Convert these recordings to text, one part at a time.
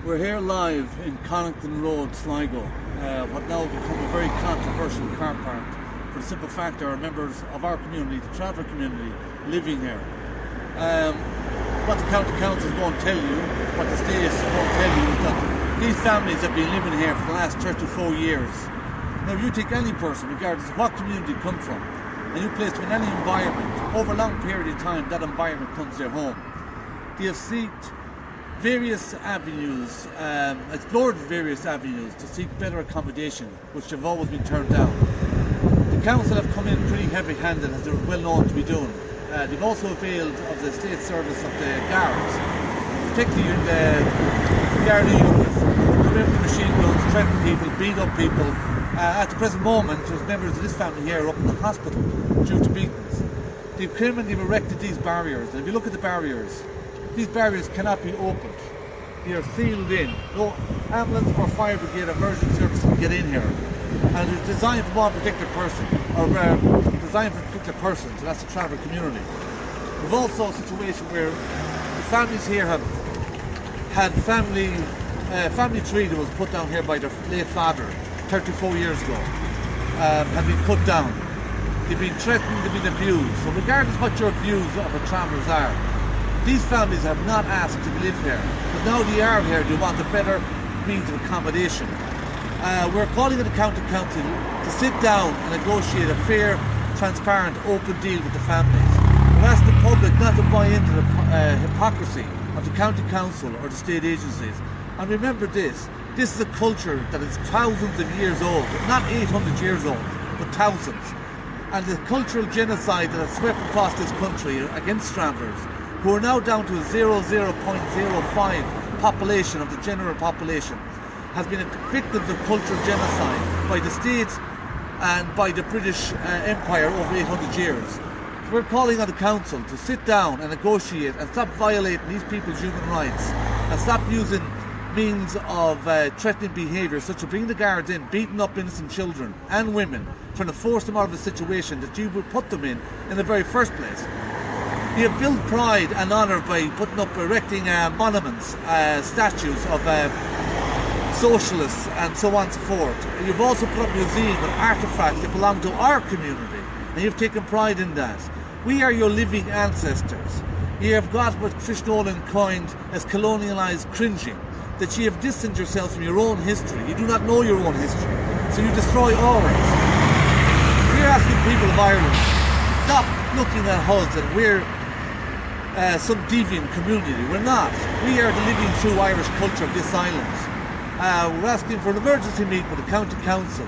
We're here live in Connaughton Road, Sligo, what now become a very controversial car park, for the simple fact there are members of our community, the traveller community, living here. What the county council won't tell you, what the state won't tell you, is that these families have been living here for the last 34 years. Now, if you take any person, regardless of what community they come from, and you place them in any environment, over a long period of time, that environment becomes their home. They have sought various avenues, explored various avenues to seek better accommodation, which have always been turned down. The council have come in pretty heavy-handed, as they're well known to be doing. They've also availed of the state service of the guards, particularly the guard units, come in with machine guns, threaten people, beat up people. At the present moment, there's members of this family here up in the hospital due to beatings. They've come and they've erected these barriers, and if you look at the barriers, these barriers cannot be opened. They are sealed in. No ambulance or fire brigade or emergency service can get in here. And it's designed for one particular person, or designed for a particular person, so that's the traveller community. We've also a situation where the families here have had family tree that was put down here by their late father 34 years ago, have been cut down. They've been threatened, they've been abused. So regardless of what your views of the travellers are, these families have not asked to live here, but now they are here, they want a better means of accommodation. We're calling on the county council to sit down and negotiate a fair, transparent, open deal with the families. We're asking the public not to buy into the hypocrisy of the county council or the state agencies. And remember this is a culture that is thousands of years old, not 800 years old, but thousands. And the cultural genocide that has swept across this country against travellers, who are now down to a 0.05 population of the general population, has been victims of cultural genocide by the state and by the British Empire over 800 years. So we're calling on the council to sit down and negotiate and stop violating these people's human rights and stop using means of threatening behaviour, such as bringing the guards in, beating up innocent children and women, trying to force them out of a situation that you would put them in the very first place. You have built pride and honour by erecting monuments, statues of socialists and so on and so forth. You've also put up museums with artefacts that belong to our community, and you've taken pride in that. We are your living ancestors. You have got what Trish Nolan coined as colonialised cringing, that you have distanced yourself from your own history. You do not know your own history, so you destroy ours. We're asking people of Ireland, stop looking at us and we're some deviant community. We're not. We are the living true Irish culture of this island. We're asking for an emergency meeting with the county council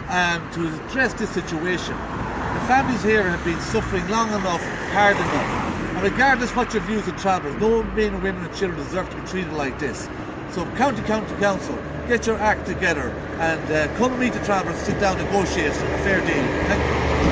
to address this situation. The families here have been suffering long enough, hard enough, and regardless of what your views of travellers, no men, women and children deserve to be treated like this. So county council, get your act together and come and meet the travellers, sit down and negotiate a fair deal. Thank you.